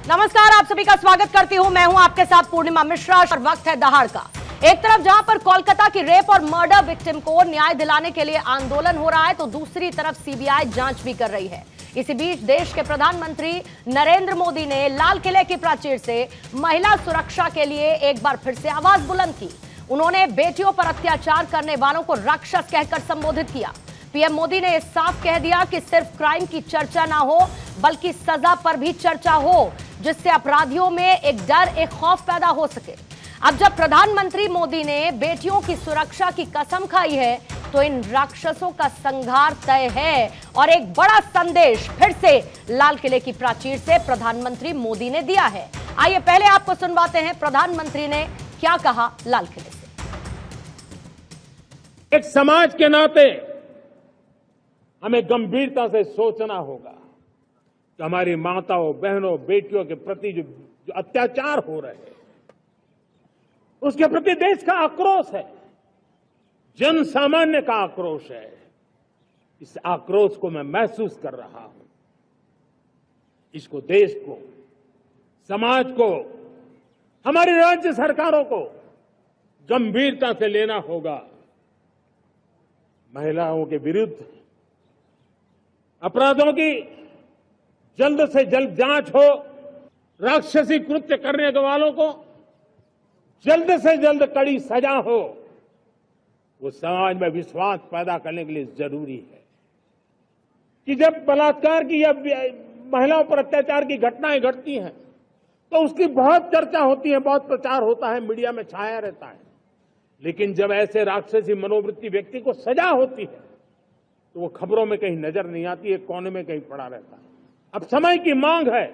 नमस्कार, आप सभी का स्वागत करती हूं। मैं हूं आपके साथ पूर्णिमा मिश्रा और वक्त है दहाड़ का। एक तरफ जहां पर कोलकाता की रेप और मर्डर विक्टिम को न्याय दिलाने के लिए आंदोलन हो रहा है, तो दूसरी तरफ सीबीआई जांच भी कर रही है। इसी बीच देश के प्रधानमंत्री नरेंद्र मोदी ने लाल किले की प्राचीर से महिला सुरक्षा के लिए एक बार फिर से आवाज बुलंद की। उन्होंने बेटियों पर अत्याचार करने वालों को राक्षस कहकर संबोधित किया। पीएम मोदी ने साफ कह दिया कि सिर्फ क्राइम की चर्चा ना हो, बल्कि सजा पर भी चर्चा हो, जिससे अपराधियों में एक डर, एक खौफ पैदा हो सके। अब जब प्रधानमंत्री मोदी ने बेटियों की सुरक्षा की कसम खाई है, तो इन राक्षसों का संहार तय है। और एक बड़ा संदेश फिर से लाल किले की प्राचीर से प्रधानमंत्री मोदी ने दिया है। आइए पहले आपको सुनवाते हैं प्रधानमंत्री ने क्या कहा लाल किले से। एक समाज के नाते हमें गंभीरता से सोचना होगा कि हमारी माताओं, बहनों, बेटियों के प्रति जो अत्याचार हो रहे हैं, उसके प्रति देश का आक्रोश है, जन सामान्य का आक्रोश है। इस आक्रोश को मैं महसूस कर रहा हूं। इसको देश को, समाज को, हमारी राज्य सरकारों को गंभीरता से लेना होगा। महिलाओं के विरुद्ध अपराधों की जल्द से जल्द जांच हो, राक्षसी कृत्य करने वालों को जल्द से जल्द कड़ी सजा हो। वो समाज में विश्वास पैदा करने के लिए जरूरी है कि जब बलात्कार की या महिलाओं पर अत्याचार की घटनाएं घटती हैं, तो उसकी बहुत चर्चा होती है, बहुत प्रचार होता है, मीडिया में छाया रहता है। लेकिन जब ऐसे राक्षसी मनोवृत्ति व्यक्ति को सजा होती है, तो वो खबरों में कहीं नजर नहीं आती, एक कोने में कहीं पड़ा रहता है। अब समय की मांग है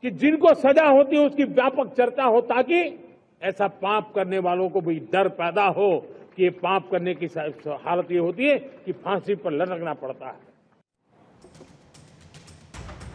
कि जिनको सजा होती है उसकी व्यापक चर्चा हो, ताकि ऐसा पाप करने वालों को भी डर पैदा हो कि ये पाप करने की हालत ये होती है कि फांसी पर लटकना पड़ता है।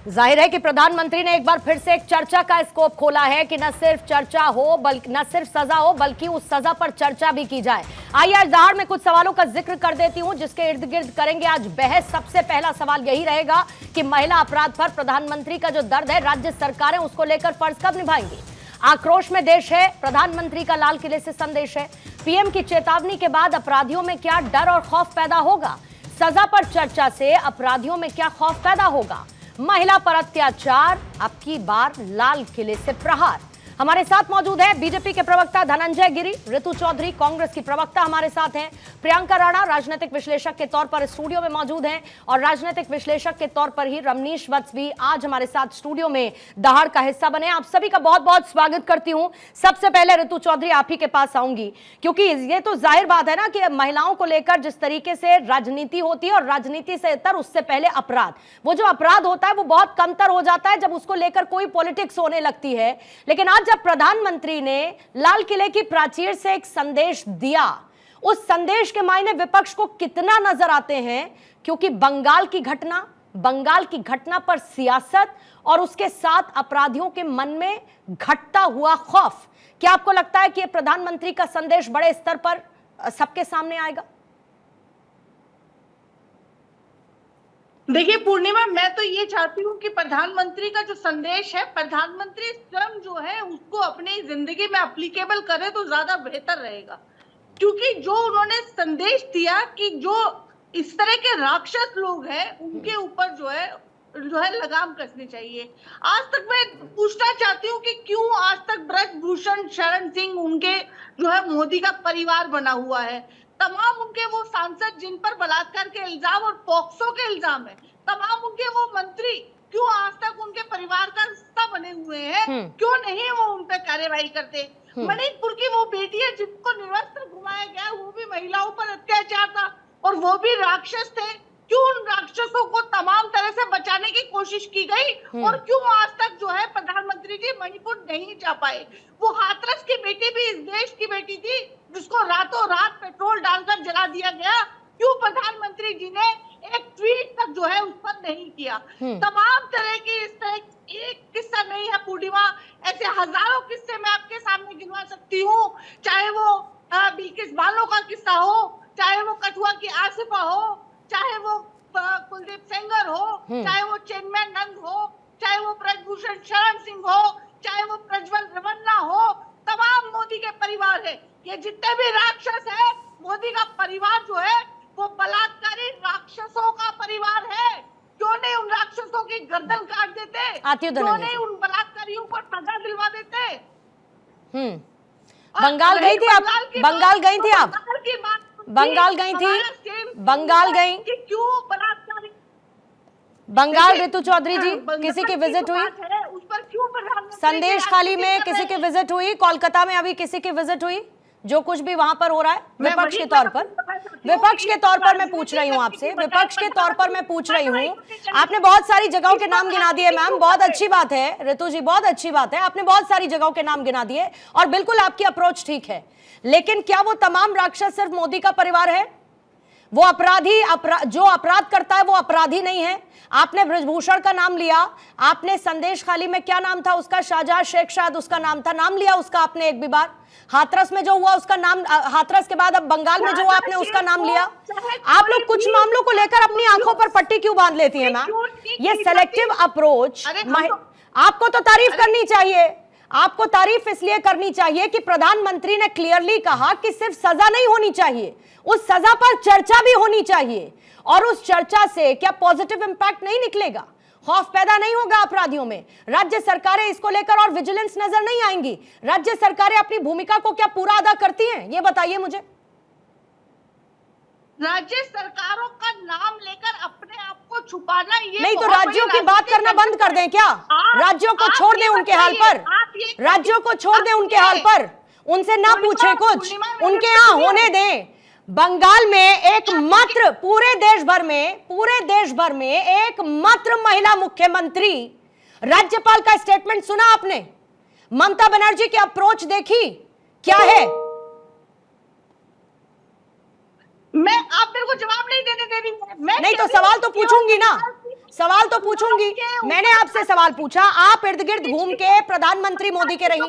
जाहिर है कि प्रधानमंत्री ने एक बार फिर से एक चर्चा का स्कोप खोला है कि न सिर्फ चर्चा हो, बल्कि न सिर्फ सजा हो, बल्कि उस सजा पर चर्चा भी की जाए। आइए आज दहाड़ में कुछ सवालों का जिक्र कर देती हूं, जिसके इर्द गिर्द करेंगे आज बहस। सबसे पहला सवाल यही रहेगा कि महिला अपराध पर प्रधानमंत्री का जो दर्द है, राज्य सरकारें उसको लेकर फर्ज कब निभाएंगी। आक्रोश में देश है, प्रधानमंत्री का लाल किले से संदेश है। पीएम की चेतावनी के बाद अपराधियों में क्या डर और खौफ पैदा होगा। सजा पर चर्चा से अपराधियों में क्या खौफ पैदा होगा। महिला पर अत्याचार, अब की बार लाल किले से प्रहार। हमारे साथ मौजूद है बीजेपी के प्रवक्ता धनंजय गिरी, ऋतु चौधरी कांग्रेस की प्रवक्ता हमारे साथ हैं, प्रियंका राणा राजनीतिक विश्लेषक के तौर पर स्टूडियो में मौजूद हैं, और राजनीतिक विश्लेषक के तौर पर ही रमनीश वत्स भी आज हमारे साथ स्टूडियो में दहाड़ का हिस्सा बने। आप सभी का बहुत बहुत स्वागत करती हूं। सबसे पहले ऋतु चौधरी आप ही के पास आऊंगी, क्योंकि ये तो जाहिर बात है ना कि महिलाओं को लेकर जिस तरीके से राजनीति होती है, और राजनीति से इतर उससे पहले अपराध, वो जो अपराध होता है वो बहुत कमतर हो जाता है जब उसको लेकर कोई पॉलिटिक्स होने लगती है। लेकिन आज जब प्रधानमंत्री ने लाल किले की प्राचीर से एक संदेश दिया, उस संदेश के मायने विपक्ष को कितना नजर आते हैं, क्योंकि बंगाल की घटना पर सियासत और उसके साथ अपराधियों के मन में घटता हुआ खौफ। क्या आपको लगता है कि यह प्रधानमंत्री का संदेश बड़े स्तर पर सबके सामने आएगा? देखिए पूर्णिमा, मैं तो ये चाहती हूँ कि प्रधानमंत्री का जो संदेश है, प्रधानमंत्री स्वयं जो है उसको अपनी जिंदगी में एप्लीकेबल करे तो ज्यादा बेहतर रहेगा। क्योंकि जो उन्होंने संदेश दिया कि जो इस तरह के राक्षस लोग हैं उनके ऊपर जो है लगाम कसनी चाहिए। आज तक मैं पूछना चाहती हूँ कि क्यों आज तक ब्रजभूषण शरण सिंह उनके जो है मोदी का परिवार बना हुआ है, तमाम उनके वो सांसद जिन पर बलात्कार के इल्जाम और पॉक्सो के इल्जाम है, तमाम उनके वो मंत्री क्यों आज तक उनके परिवार का हिस्सा बने हुए हैं, क्यों नहीं वो उन पर कार्रवाई करते। मणिपुर की वो बेटियां जिनको निर्वस्त्र घुमाया गया, वो भी महिलाओं पर अत्याचार था और वो भी राक्षस थे। क्यों उन राक्षसों को तमाम तरह से बचाने की कोशिश की गई, और क्यों आज तक जो है प्रधानमंत्री जी मणिपुर नहीं जा पाए। वो हाथरस की बेटी भी इस देश की बेटी थी जिसको रातों रात पेट्रोल डालकर जला दिया गया। क्यों प्रधानमंत्री जी ने एक ट्वीट तक जो है उस पर नहीं किया। तमाम तरह की इस तरह एक किस्सा नहीं है पूर्णिमा, ऐसे हजारों किस्से मैं आपके सामने गिनवा सकती हूँ। चाहे वो बिल्किस बानो का किस्सा हो, चाहे वो कठुआ की आसिफा हो, चाहे वो कुलदीप सेंगर हो, चाहे वो चेन्मैन नंद हो, चाहे वो ब्रजभूषण शरण सिंह हो, चाहे वो प्रज्वल रेवन्ना हो, तमाम मोदी के परिवार है। ये जितने भी राक्षस है, मोदी का परिवार जो है वो बलात्कारी राक्षसों का परिवार है। क्यों नहीं उन राक्षसों की गर्दन काट देते? क्यों नहीं उन बलात्कारियों को सजा दिलवा देते? बंगाल गई थी आप? बंगाल गई थी आप? बंगाल गई थी? बंगाल गई? क्यों बलात्कारी? बंगाल ऋतु चौधरी जी किसी की विजिट हुई? उस पर क्यों संदेश खाली में किसी की विजिट हुई? कोलकाता में अभी किसी की विजिट हुई? जो कुछ भी वहां पर हो रहा है विपक्ष के तौर पर, विपक्ष के तौर पर मैं पूछ रही हूँ आपसे, विपक्ष के तौर पर मैं पूछ रही हूँ। आपने बहुत सारी जगहों के नाम गिना दिए मैम, बहुत अच्छी बात है ऋतु जी, बहुत अच्छी बात है, आपने बहुत सारी जगहों के नाम गिना दिए और बिल्कुल आपकी अप्रोच ठीक है, लेकिन क्या वो तमाम राक्षस सिर्फ मोदी का परिवार है? वो अपराधी जो अपराध करता है वो अपराधी नहीं है? आपने ब्रजभूषण का नाम लिया, आपने संदेश खाली में क्या नाम था उसका, शाहजहां शेख शायद उसका नाम था, नाम लिया उसका आपने एक भी बार? हाथरस में जो हुआ उसका नाम, हाथरस के बाद अब बंगाल में जो हुआ आपने उसका नाम लिया। आप लोग कुछ मामलों को लेकर अपनी आंखों पर पट्टी क्यों बांध लेती हैं मैम? ये सेलेक्टिव अप्रोच, आपको तो तारीफ करनी चाहिए, आपको तारीफ इसलिए करनी चाहिए कि प्रधानमंत्री ने क्लियरली कहा कि सिर्फ सजा नहीं होनी चाहिए, उस सजा पर चर्चा भी होनी चाहिए, और उस चर्चा से क्या पॉजिटिव इंपैक्ट नहीं निकलेगा? खौफ पैदा नहीं होगा अपराधियों में? राज्य सरकारें इसको लेकर और विजिलेंस नजर नहीं आएंगी? राज्य सरकारें अपनी भूमिका को क्या पूरा अदा करती हैं? ये बताइए मुझे। राज्य सरकारों का नाम लेकर अपने आप को छुपाना, ये नहीं तो राज्यों की बात करना बंद कर दें क्या? राज्यों को छोड़ दें उनके हाल पर, राज्यों को छोड़ दें उनके हाल पर, उनसे ना पूछे कुछ, उनके यहाँ होने दें। बंगाल में एकमात्र पूरे देश भर में एकमात्र महिला मुख्यमंत्री, राज्यपाल का स्टेटमेंट सुना आपने? ममता बनर्जी की अप्रोच देखी क्या है? आप मेरे को जवाब नहीं देने दे रही है। नहीं तो सवाल तो पूछूंगी ना, सवाल तो पूछूंगी। मैंने आपसे सवाल पूछा, आप इर्द गिर्द घूम के प्रधानमंत्री मोदी के रही।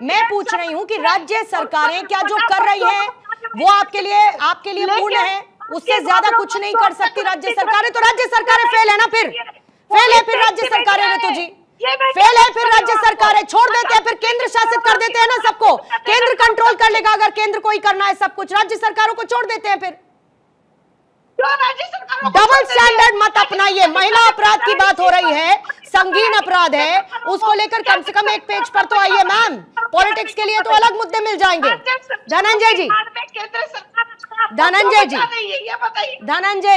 मैं पूछ रही हूं कि राज्य सरकारें क्या जो कर रही हैं वो आपके लिए पूर्ण है? उससे ज्यादा कुछ नहीं कर सकती राज्य सरकारें? तो राज्य सरकारें फेल है ना, फिर फेल है फिर राज्य सरकारें ऋतु जी, फेल है फिर राज्य सरकारें। छोड़ देते हैं फिर, केंद्र शासित कर देते हैं ना सबको, केंद्र कंट्रोल कर लेगा अगर केंद्र को ही करना है सब कुछ, राज्य सरकारों को छोड़ देते हैं फिर। डबल स्टैंडर्ड मत अपनाइए। महिला अपराध की बात हो रही है, संगीन अपराध है, उसको लेकर कम से कम एक पेज पर तो आइए मैम। पॉलिटिक्स के लिए तो अलग मुद्दे मिल जाएंगे। धनंजय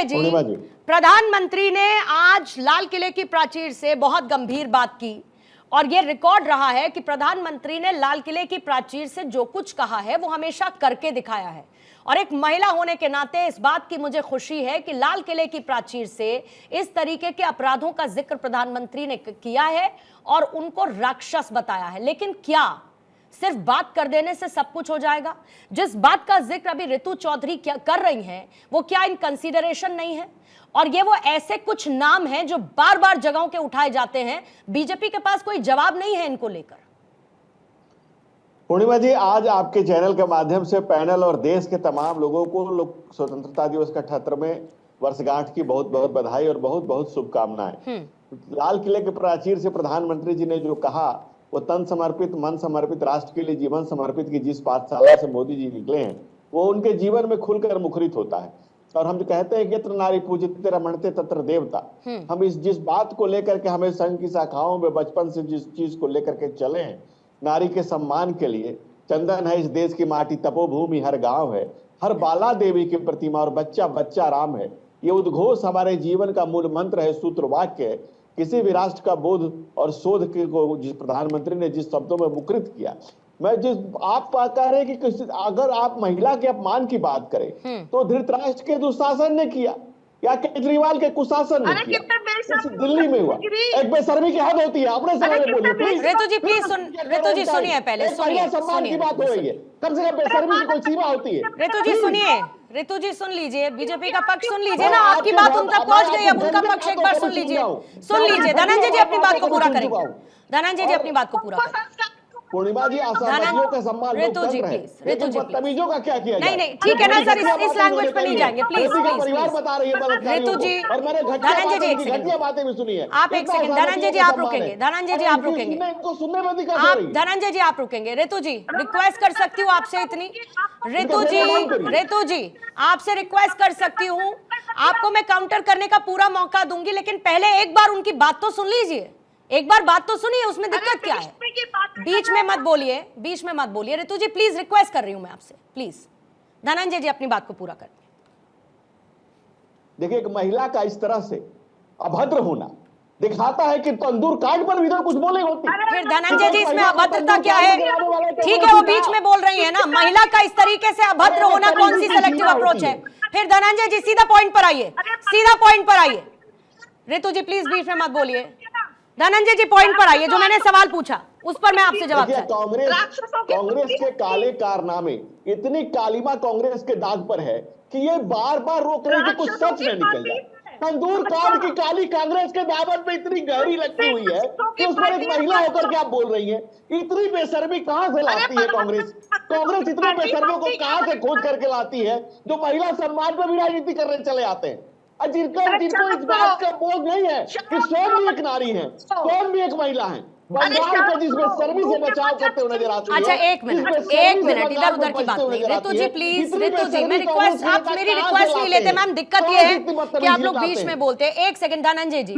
जी, प्रधानमंत्री ने आज लाल किले की प्राचीर से बहुत गंभीर बात की और यह रिकॉर्ड रहा है कि प्रधानमंत्री ने लाल किले की प्राचीर से जो कुछ कहा है वो हमेशा करके दिखाया है। और एक महिला होने के नाते इस बात की मुझे खुशी है कि लाल किले की प्राचीर से इस तरीके के अपराधों का जिक्र प्रधानमंत्री ने किया है और उनको राक्षस बताया है। लेकिन क्या सिर्फ बात कर देने से सब कुछ हो जाएगा? जिस बात का जिक्र अभी ऋतु चौधरी क्या कर रही हैं वो क्या इन कंसीडरेशन नहीं है? और ये वो ऐसे कुछ नाम हैं जो बार बार जगहों के उठाए जाते हैं, बीजेपी के पास कोई जवाब नहीं है इनको लेकर। पूर्णिमा जी, आज आपके चैनल के माध्यम से पैनल और देश के तमाम लोगों को स्वतंत्रता दिवस का 78वें वर्षगांठ की बहुत बहुत बधाई और बहुत बहुत शुभकामनाएं। लाल किले के प्राचीर से प्रधानमंत्री जी ने जो कहा वो तन समर्पित, मन समर्पित, राष्ट्र के लिए जीवन समर्पित की जिस पाठशाला से मोदी जी निकले हैं वो उनके जीवन में खुलकर मुखरित होता है। और हम जो कहते हैं कि यत्र नारी पूजिते रमणते तत्र देवता, हम जिस बात को लेकर के हमें संघ की शाखाओं में बचपन से जिस चीज को लेकर के चले हैं, नारी के सम्मान के लिए, चंदन है इस देश की माटी, तपोभूमि हर गांव है, हर बाला देवी की प्रतिमा और बच्चा बच्चा राम है, ये उद्घोष हमारे जीवन का मूल मंत्र है, सूत्र वाक्य है। किसी भी राष्ट्र का बोध और शोध को जिस प्रधानमंत्री ने जिस शब्दों में मुखरित किया, मैं जिस आप कह रहे हैं कि अगर आप महिला के अपमान की बात करें तो धृतराष्ट्र के दुशासन ने किया या केजरीवाल के कुशासन ने किया, दिल्ली में हुआ। एक बेशर्मी की हद होती है, अपने समय में बोलिए प्लीज। ऋतु जी प्लीज ऋतु जी सुनिए, पहले सम्मान की बात हो रही है, कम से कम बेशर्मी की कोई सीमा होती है। ऋतु जी सुनिए, ऋतु जी सुन लीजिए, बीजेपी का पक्ष सुन लीजिए ना, आपकी बात उन तक पहुंच गई, अब उनका पक्ष एक बार सुन लीजिए। धनंजय जी अपनी बात को पूरा करेंगे, धनंजय जी अपनी बात को पूरा करेंगे। पूर्णिमा जी, असहमतियों का सम्मान लोग ऋतु कर जी रहे हैं, प्लीज, लेकिन ऋतु जी बदतमीजों का क्या किया नहीं जाए? नहीं ठीक है ना सर, इस लैंग्वेज पर नहीं जाएंगे प्लीज बेटी का प्लीज परिवार प्लीज। बता रही है बलात्कारियों ऋतु जी, को, और मैंने घटिया धनंजय जी, बातें, एक उनकी सेकंड। घटिया बातें भी सुनी है। आप एक इतना सेकंड, असहमतियों धनंजय जी का आप सम्मान है। रुकेंगे, धनंजय जी अरे आप इनकी रुकेंगे, इनको सुनने में दिक्कत हो आप रही है। धनंजय जी आप रुकेंगे। ऋतु जी रिक्वेस्ट कर सकती हूँ आपसे इतनी, ऋतु जी, ऋतु जी आपसे रिक्वेस्ट कर सकती हूँ, आपको मैं काउंटर करने का पूरा मौका दूंगी, लेकिन पहले एक बार उनकी बात तो सुन लीजिए, एक बार बात तो सुनिए, उसमें दिक्कत क्या है? बीच में मत बोलिए, बीच में मत बोलिए। ऋतु जी प्लीज रिक्वेस्ट कर रही हूं मैं आपसे, प्लीज। धनंजय जी अपनी बात को पूरा करिए। देखिए, एक महिला का इस तरह से अभद्र होना दिखाता है कि तंदूर काट पर भी तो कुछ बोले होती। फिर धनंजय जी इसमें अभद्रता क्या है? ठीक है वो बीच में बोल रही है ना, महिला का इस तरीके से अभद्र होना कौन सी सिलेक्टिव अप्रोच है? फिर धनंजय जी सीधा पॉइंट पर आइए, सीधा पॉइंट पर आइए। ऋतु जी प्लीज बीच में मत बोलिए। धनंजय जी पॉइंट पर आइए, जो मैंने सवाल पूछा उस पर मैं आपसे जवाब चाहती हूं। कांग्रेस के काले कारनामे, इतनी कालिमा कांग्रेस के दाग पर है कि ये बार बार रोक रही कि कुछ सच न निकल जाए। तंदूर कांड की काली कांग्रेस के दामन पे इतनी गहरी लगती हुई है कि उस पर एक महिला होकर के आप बोल रही है। इतनी बेशर्मी कहां से लाती है कांग्रेस? कांग्रेस इतनी बेशर्मियों को कहां से खोज करके लाती है जो महिला सम्मान पर भी राजनीति करने चले आते हैं? और जिनको इस बात का बोध नहीं है कि स्वयं भी एक नारी है, स्वयं भी एक महिला है, बंगाल का जिस बेशर्मी से बचाव करते हुए नजर आती है। अच्छा एक मिनट इधर उधर की बात नहीं। ऋतु जी प्लीज, ऋतु जी मैं रिक्वेस्ट, आप मेरी रिक्वेस्ट नहीं लेते मैम। दिक्कत ये है कि आप लोग बीच में बोलते हैं। एक सेकंड धनंजय जी,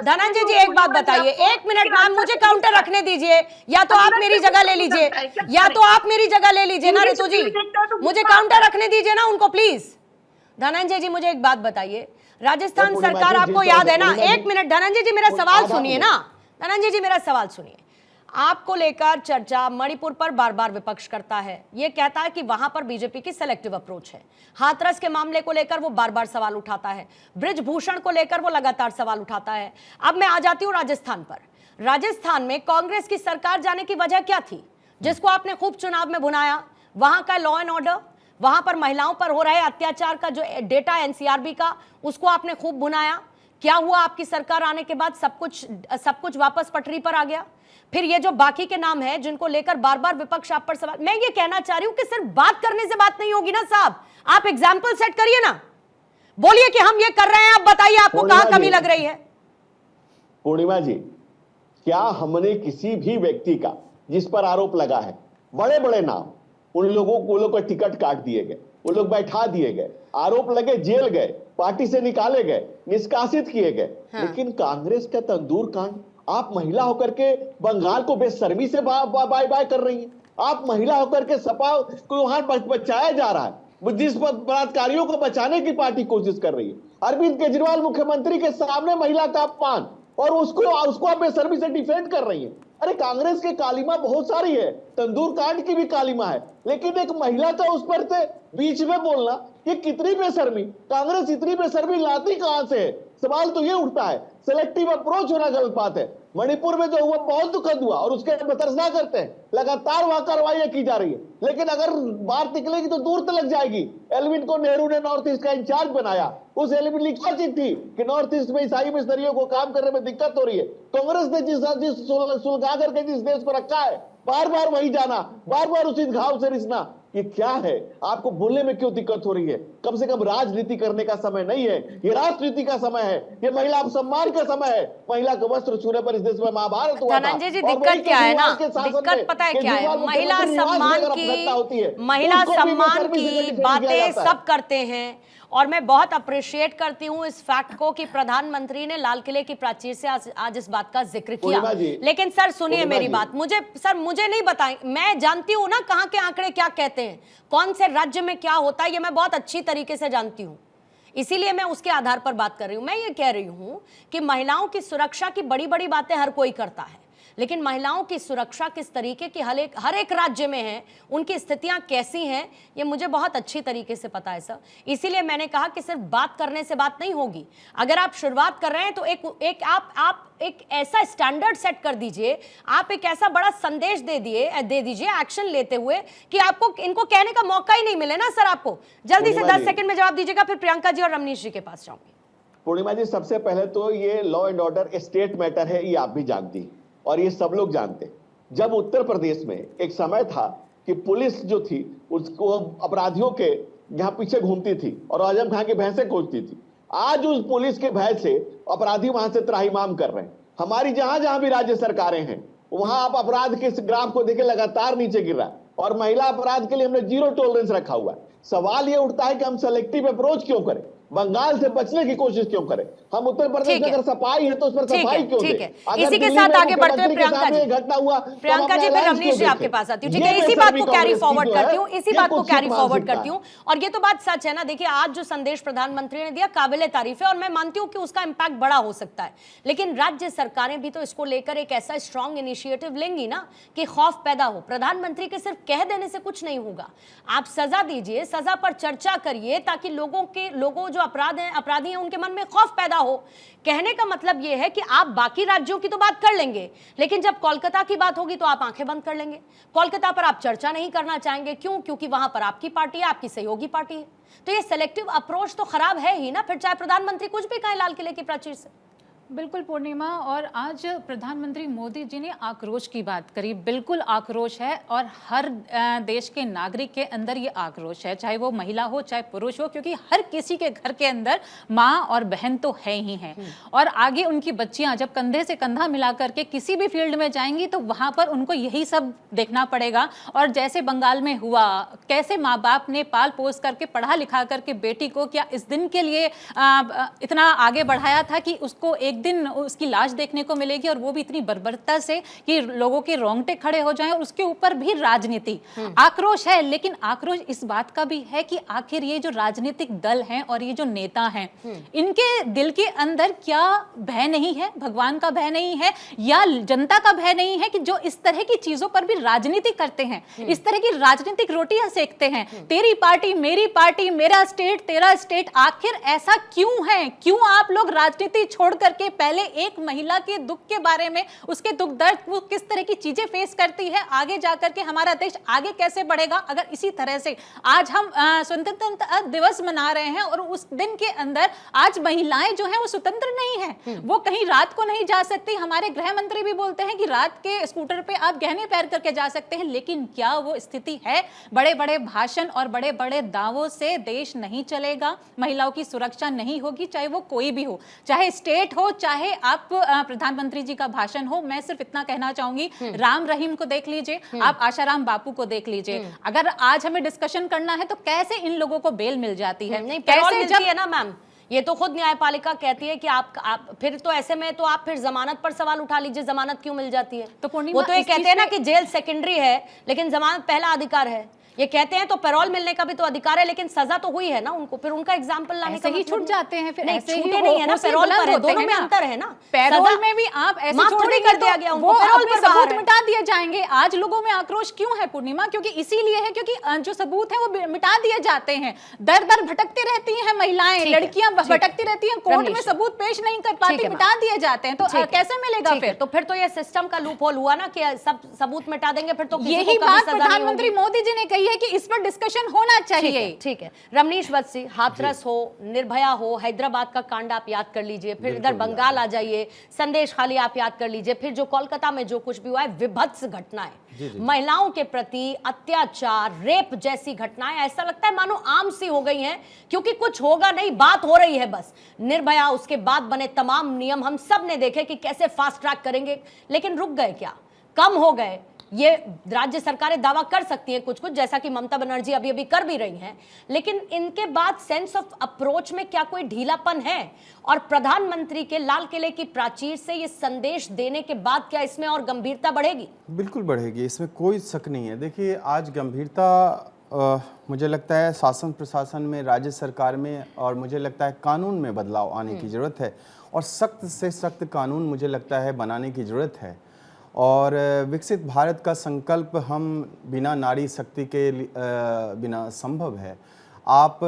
धनंजय जी एक बात बताइए, एक मिनट मैम, मुझे काउंटर रखने दीजिए, या तो आप मेरी जगह ले लीजिए, या तो आप मेरी जगह ले लीजिए ना ऋतु जी, मुझे काउंटर रखने दीजिए ना उनको प्लीज। धनंजय जी मुझे एक बात बताइए, राजस्थान सरकार आपको याद है ना? एक मिनट धनंजय जी मेरा सवाल सुनिए ना, धनंजय जी मेरा सवाल सुनिए। आपको लेकर चर्चा मणिपुर पर बार बार विपक्ष करता है, यह कहता है कि वहां पर बीजेपी की सेलेक्टिव अप्रोच है। हाथरस के मामले को लेकर वो बार बार सवाल उठाता है, ब्रिजभूषण को लेकर वो लगातार सवाल उठाता है। अब मैं आ जाती हूं राजस्थान पर। राजस्थान में कांग्रेस की सरकार जाने की वजह क्या थी, जिसको आपने खूब चुनाव में भुनाया? वहां का लॉ एंड ऑर्डर, वहां पर महिलाओं पर हो रहे अत्याचार का जो डेटा एनसीआरबी का, उसको आपने खूब भुनाया। क्या हुआ आपकी सरकार आने के बाद? सब कुछ वापस पटरी पर आ गया। फिर ये जो बाकी के नाम है जिनको लेकर बार बार विपक्ष आप पर सवाल, मैं ये कहना चाह रही हूं कि सिर्फ बात करने से बात नहीं होगी ना साहब, आप एग्जाम्पल सेट करिए ना, बोलिए कि हम ये कर रहे हैं, आप बताइए आपको कहां कमी लग रही है। पूर्णिमा जी, क्या हमने किसी भी व्यक्ति का जिस पर आरोप लगा है, बड़े बड़े नाम, उन लोगों को टिकट काट दिए गए, वो लोग बैठा दिए गए, आरोप लगे, जेल गए, पार्टी से निकाले गए, निष्कासित किए गए। हाँ। लेकिन कांग्रेस का तंदूर कांड, आप महिला होकर के बंगाल को बेशर्मी से बाय बाय कर रही हैं। आप महिला होकर के सपा को वहां बचाया जा रहा है, जिस बलात्कारियों को बचाने की पार्टी कोशिश कर रही है। अरविंद केजरीवाल मुख्यमंत्री के सामने महिला का अपमान, और उसको आप बेशर्मी से डिफेंड कर रही है। अरे कांग्रेस के कालिमा बहुत सारी है, तंदूर कांड की भी कालिमा है, लेकिन एक महिला का उस पर से बीच में बोलना, ये कितनी बेशर्मी! कांग्रेस इतनी बेशर्मी लाती कहां से है? सवाल तो ये उठता है। सेलेक्टिव अप्रोच होना गलत बात है। मणिपुर में जो हुआ बहुत दुखद हुआ, और उसके बतरसा करते हैं, लगातार वहां कार्रवाई की जा रही है, लेकिन अगर बात निकलेगी तो दूर तक जाएगी। एल्विन को नेहरू ने नॉर्थ ईस्ट का इंचार्ज बनाया, उस एल्विन लिखा चिट्ठी कि नॉर्थ ईस्ट में ईसाई मिशनरियों को काम करने में दिक्कत हो रही है। कांग्रेस ने जिस सुलगा करके जिस देश को रखा है, बार बार वही जाना, बार बार उसी घाव से रिसना, ये क्या है? आपको बोलने में क्यों दिक्कत हो रही है? कम से कम राजनीति करने का समय नहीं है, ये राजनीति का समय है, ये महिला सम्मान का समय है। महिला को वस्त्र छूने पर इस देश में महाभारत हुआ था। धनंजय जी दिक्कत क्या है ना, दिक्कत पता है क्या है? महिला सम्मान की बातें सब करते हैं, और मैं बहुत अप्रिशिएट करती हूं इस फैक्ट को कि प्रधानमंत्री ने लाल किले की प्राचीर से आज इस बात का जिक्र किया। लेकिन सर सुनिए मेरी बात, मुझे नहीं बताएं, मैं जानती हूं ना कहां के आंकड़े क्या कहते हैं, कौन से राज्य में क्या होता है, ये मैं बहुत अच्छी तरीके से जानती हूं, इसीलिए मैं उसके आधार पर बात कर रही हूं। मैं ये कह रही हूं कि महिलाओं की सुरक्षा की बड़ी बड़ी बातें हर कोई करता है, लेकिन महिलाओं की सुरक्षा किस तरीके की हर एक राज्य में है, उनकी स्थितियां कैसी हैं, ये मुझे बहुत अच्छी तरीके से पता है सर। इसीलिए मैंने कहा कि सिर्फ बात करने से बात नहीं होगी। अगर आप शुरुआत कर रहे हैं तो आप एक ऐसा स्टैंडर्ड सेट कर दीजिए, आप एक ऐसा बड़ा संदेश दे दीजिए एक्शन लेते हुए कि आपको इनको कहने का मौका ही नहीं मिले ना सर। आपको जल्दी से 10 सेकंड में जवाब दीजिएगा, फिर प्रियंका जी और रमनीश जी के पास जाऊंगी। पूर्णिमा जी, सबसे पहले तो ये law and order state matter है, ये आप भी जानती हैं और ये सब लोग जानते हैं। जब उत्तर प्रदेश में एक समय था कि पुलिस जो थी उसको अपराधियों के यहाँ पीछे घूमती थी और आजम खान की भैंसें खोजती थी। आज उस पुलिस के भय से अपराधी वहां से त्राहिमाम कर रहे हैं। हमारी जहां जहां भी राज्य सरकारें हैं वहां आप अपराध के इस ग्राफ को देखें, लगातार नीचे गिर रहा है और महिला अपराध के लिए हमने 0 टॉलरेंस रखा हुआ है। सवाल यह उठता है कि हम सेलेक्टिव अप्रोच क्यों करें, बंगाल से बचने की कोशिश क्यों करें? हम उत्तर प्रदेश में अगर सफाई है तो उस पर सफाई क्यों दें? इसी के साथ आगे बढ़ते हैं प्रियंका जी। घटना हुआ, प्रियंका जी, फिर रमनीश जी आपके पास आती हूँ। ठीक है, इसी बात को कैरी फॉरवर्ड करती हूँ, इसी बात को कैरी फॉरवर्ड करती हूँ। और ये तो बात सच है ना। देखिए, आज जो संदेश प्रधानमंत्री ने दिया काबिले तारीफ है और मैं मानती हूँ कि उसका इंपैक्ट बड़ा हो सकता है, लेकिन राज्य सरकारें भी तो इसको लेकर एक ऐसा स्ट्रॉन्ग इनिशिएटिव लेंगी ना कि खौफ पैदा हो। प्रधानमंत्री के सिर्फ कह देने से कुछ नहीं होगा। आप सजा दीजिए, सजा पर चर्चा करिए ताकि लोगों जो अपराधी हैं उनके मन में खौफ पैदा हो। कहने का मतलब यह है कि आप बाकी राज्यों की तो बात कर लेंगे, लेकिन जब कोलकाता की बात होगी तो आप आंखें बंद कर लेंगे। कोलकाता पर आप चर्चा नहीं करना चाहेंगे। क्यों? क्योंकि वहां पर आपकी पार्टी है, आपकी सहयोगी पार्टी है। तो ये सेलेक्टिव अप्रोच तो खराब है ही ना, फिर चाहे प्रधानमंत्री कुछ भी कहें लाल किले की प्राचीर से। बिल्कुल पूर्णिमा, और आज प्रधानमंत्री मोदी जी ने आक्रोश की बात करी। बिल्कुल आक्रोश है और हर देश के नागरिक के अंदर ये आक्रोश है, चाहे वो महिला हो चाहे पुरुष हो, क्योंकि हर किसी के घर के अंदर माँ और बहन तो है ही हैं। और आगे उनकी बच्चियां जब कंधे से कंधा मिला करके किसी भी फील्ड में जाएंगी तो वहाँ पर उनको यही सब देखना पड़ेगा। और जैसे बंगाल में हुआ, कैसे माँ बाप ने पाल पोस करके पढ़ा लिखा करके बेटी को क्या इस दिन के लिए इतना आगे बढ़ाया था कि उसको एक दिन उसकी लाश देखने को मिलेगी, और वो भी इतनी बर्बरता से कि लोगों के रोंगटे खड़े हो जाएं, और उसके ऊपर भी राजनीति। आक्रोश है, लेकिन आक्रोश इस बात का भी है कि आखिर ये जो राजनीतिक दल हैं और ये जो नेता हैं, इनके दिल के अंदर क्या भय नहीं है? भगवान का भय नहीं है या जनता का भय नहीं है कि जो इस तरह की चीजों पर भी राजनीति करते हैं, इस तरह की राजनीतिक रोटियां सेकते हैं? तेरी पार्टी, मेरा स्टेट, तेरा स्टेट। आखिर ऐसा क्यों है? क्यों आप लोग राजनीति छोड़ करके पहले एक महिला के दुख के बारे में, उसके दुख दर्द, वो किस तरह की चीजें फेस करती है, आगे जाकर के हमारा देश आगे कैसे बढ़ेगा? अगर इसी तरह से आज हम स्वतंत्रता दिवस मना रहे हैं और उस दिन के अंदर आज महिलाएं जो हैं वो स्वतंत्र नहीं है, वो कहीं रात को नहीं जा सकती। हमारे गृह मंत्री भी बोलते हैं कि रात के स्कूटर पे आप गहने पहन करके जा सकते हैं, लेकिन क्या वो स्थिति है? बड़े बड़े भाषण और बड़े बड़े दावों से देश नहीं चलेगा, महिलाओं की सुरक्षा नहीं होगी, चाहे वो कोई भी हो, चाहे स्टेट हो, चाहे आप प्रधानमंत्री जी का भाषण हो। मैं सिर्फ इतना कहना चाहूंगी, राम रहीम को देख लीजिए, आप आशाराम बापू को देख लीजिए। अगर आज हमें डिस्कशन करना है तो कैसे इन लोगों को बेल मिल जाती है? नहीं, कैसे मिलती है ना मैम, ये तो खुद न्यायपालिका कहती है कि आप फिर तो ऐसे में तो आप फिर जमानत पर सवाल उठा लीजिए, जमानत क्यों मिल जाती है? तो वो तो ये कहते हैं ना कि जेल सेकेंडरी है लेकिन जमानत पहला अधिकार है। ये कहते हैं तो पैरोल मिलने का भी तो अधिकार है, लेकिन सजा तो हुई है ना उनको, फिर उनका एग्जाम्पल लाने का ही छूट जाते हैं। फिर नहीं, ऐसे छूटे नहीं है ना, पैरोल पर है, दोनों में अंतर है ना। पैरोल में भी आप ऐसे छोड़ कर दिया गया उनको, पैरोल पर सबूत मिटा दिए जाएंगे। आज लोगों में आक्रोश क्यों है पूर्णिमा? क्योंकि इसीलिए है क्योंकि जो सबूत है वो मिटा दिए जाते हैं। दर दर भटकती रहती हैं महिलाएं, लड़कियां भटकती रहती हैं, कोर्ट में सबूत पेश नहीं कर पाती, मिटा दिए जाते हैं। तो कैसे मिलेगा फिर? तो फिर तो ये सिस्टम का लूप होल हुआ ना कि सब सबूत मिटा देंगे, फिर तो यही बात प्रधानमंत्री मोदी जी ने कही है कि इस पर होना चाहिए। ठीक है रमनीश वत्सी, हाथरस हो, निर्भया हो, हैदराबाद का कांड आप याद कर लीजिए, फिर इधर बंगाल आ जाइए, संदेश खाली आप याद कर लीजिए, फिर जो कोलकाता में जो कुछ भी हुआ है, विभत्स घटनाएं, महिलाओं के प्रति अत्याचार, रेप जैसी घटनाएं ऐसा लगता है मानो आम सी हो गई हैं, क्योंकि कुछ होगा नहीं, बात हो रही है बस। निर्भया, उसके बाद बने तमाम नियम, हम सब ने देखे कि कैसे फास्ट ट्रैक करेंगे, लेकिन रुक गए क्या? कम हो गए? ये राज्य सरकारें दावा कर सकती हैं कुछ कुछ, जैसा कि ममता बनर्जी अभी अभी कर भी रही हैं, लेकिन इनके बाद सेंस ऑफ अप्रोच में क्या कोई ढीलापन है? और प्रधानमंत्री के लाल किले की प्राचीर से ये संदेश देने के बाद क्या इसमें और गंभीरता बढ़ेगी? बिल्कुल बढ़ेगी, इसमें कोई शक नहीं है। देखिए, आज गंभीरता मुझे लगता है शासन प्रशासन में, राज्य सरकार में, और मुझे लगता है कानून में बदलाव आने की ज़रूरत है, और सख्त से सख्त कानून मुझे लगता है बनाने की ज़रूरत है। और विकसित भारत का संकल्प हम बिना नारी शक्ति के बिना संभव है। आप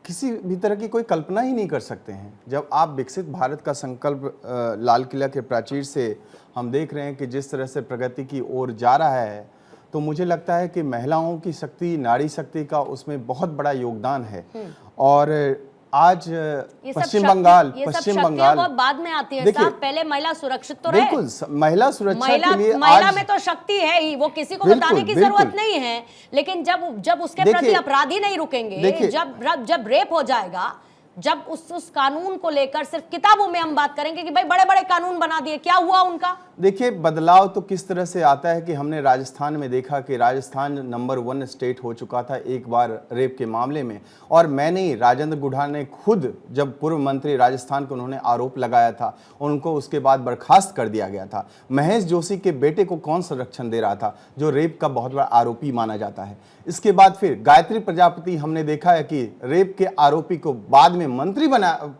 किसी भी तरह की कोई कल्पना ही नहीं कर सकते हैं। जब आप विकसित भारत का संकल्प लाल किला के प्राचीर से हम देख रहे हैं कि जिस तरह से प्रगति की ओर जा रहा है, तो मुझे लगता है कि महिलाओं की शक्ति, नारी शक्ति का उसमें बहुत बड़ा योगदान है। और आज ये सब पश्चिम शक्ति- बंगाल ये सब पश्चिम शक्तियां बंगाल बहुत बाद में आती है देखिए, साहब, पहले महिला सुरक्षित तो रहे। बिल्कुल महिला सुरक्षा महिला के लिए महिला आज में तो शक्ति है ही, वो किसी को बिल्कुल, बताने की बिल्कुल। जरूरत नहीं है। लेकिन जब उसके देखिए- प्रति अपराधी नहीं रुकेंगे, देखिए- जब रेप हो जाएगा, जब उस कानून को लेकर सिर्फ किताबों में हम बात करेंगे कि भाई बड़े बड़े कानून बना दिए, क्या हुआ उनका? देखिए, बदलाव तो किस तरह से आता है कि हमने राजस्थान में देखा कि राजस्थान नंबर 1 स्टेट हो चुका था एक बार रेप के मामले में, और मैंने राजेंद्र गुढ़ा ने खुद, जब पूर्व मंत्री राजस्थान को उन्होंने आरोप लगाया था, उनको उसके बाद बर्खास्त कर दिया गया था। महेश जोशी के बेटे को कौन संरक्षण दे रहा था, जो रेप का बहुत बड़ा आरोपी माना जाता है। इसके बाद फिर गायत्री प्रजापति, हमने देखा है कि रेप के आरोपी को बाद में मंत्री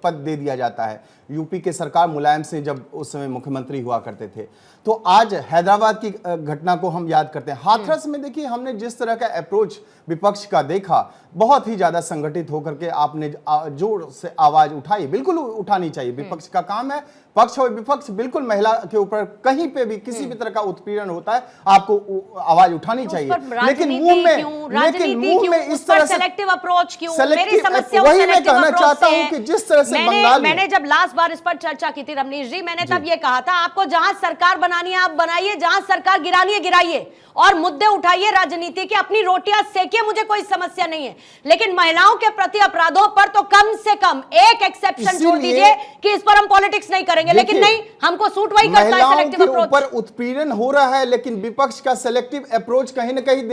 पद दे दिया जाता है। यूपी के सरकार मुलायम सिंह जब उस समय मुख्यमंत्री हुआ करते थे। तो आज हैदराबाद की घटना को हम याद करते हैं। हाथरस में देखिए, हमने जिस तरह का अप्रोच विपक्ष का देखा, बहुत ही ज्यादा संगठित होकर के आपने जोर से आवाज उठाई। बिल्कुल उठानी चाहिए, विपक्ष का काम है। पक्ष और विपक्ष, बिल्कुल महिला के ऊपर कहीं पे भी किसी भी तरह का उत्पीड़न होता है, आपको आवाज उठानी चाहिए। लेकिन मुंह में इस तरह से सेलेक्टिव अप्रोच क्यों? सेलेक्टिव, मेरी समस्या वही मैं सेलेक्टिव कहना अप्रोच चाहता से हूं है। कि जिस तरह से बंगाल में, मैंने जब लास्ट बार इस पर चर्चा की थी रमनीश जी, मैंने तब ये कहा था, आपको जहां सरकार बनानी है आप बनाइए, जहां सरकार गिरानी है गिराइए, और मुद्दे उठाइए राजनीति के, अपनी रोटियां सेकिए, मुझे कोई समस्या नहीं है। लेकिन महिलाओं के प्रति अपराधों पर तो कम से कम एक एक्सेप्शन छोड़ दीजिए कि इस पर हम पॉलिटिक्स नहीं करेंगे। लेकिन नहीं, हमको सूट वही करता है, महिलाओं सेलेक्टिव के ऊपर अप्रोच। उत्पीड़न हो रहा है, लेकिन विपक्ष का सेलेक्टिव अप्रोच कहीं ना कहीं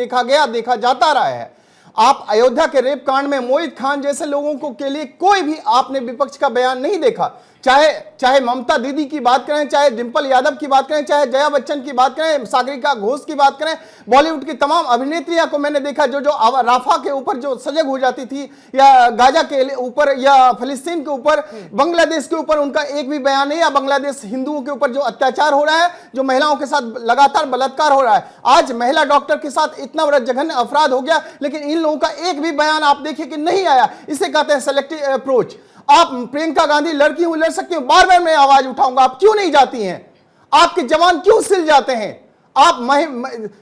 देखा जाता रहा है। आप अयोध्या के रेप कांड में मोहित खान जैसे लोगों को के लिए कोई भी आपने विपक्ष का बयान नहीं देखा। चाहे ममता दीदी की बात करें, चाहे डिंपल यादव की बात करें, चाहे जया बच्चन की बात करें, सागरिका घोष की बात करें, बॉलीवुड की तमाम अभिनेत्रियां को मैंने देखा जो राफा के ऊपर जो सजग हो जाती थी, या गाजा के ऊपर, या फिलिस्तीन के ऊपर, बांग्लादेश के ऊपर उनका एक भी बयान नहीं, या बांग्लादेश हिंदुओं के ऊपर जो अत्याचार हो रहा है, जो महिलाओं के साथ लगातार बलात्कार हो रहा है। आज महिला डॉक्टर के साथ इतना बड़ा जघन्य अपराध हो गया, लेकिन इन लोगों का एक भी बयान आप देखिए कि नहीं आया। इसे कहते हैं सेलेक्टिव अप्रोच। आप प्रियंका गांधी लड़की हूं, लड़ सकती हूं, बार बार मैं आवाज उठाऊंगा, आप क्यों नहीं जाती हैं? आपके जवान क्यों सिल जाते हैं? आप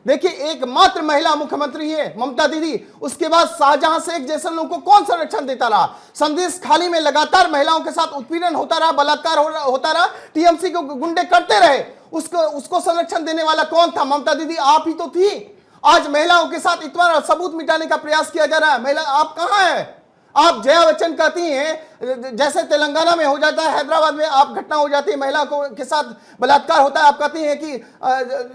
देखिए, एकमात्र महिला मुख्यमंत्री है ममता दीदी, उसके बाद शाहजहां शेख जैसे लोगों को कौन संरक्षण देता रहा? संदेश खाली में लगातार महिलाओं के साथ उत्पीड़न होता रहा, बलात्कार होता रहा, टीएमसी को गुंडे करते रहे। उसको संरक्षण देने वाला कौन था? ममता दीदी आप ही तो थी। आज महिलाओं के साथ इतना सबूत मिटाने का प्रयास किया जा रहा है, महिला आप कहां है? आप जया बच्चन कहती हैं, जैसे तेलंगाना में हो जाता है, हैदराबाद में आप घटना हो जाती है, महिला के साथ बलात्कार होता है, आप कहती हैं कि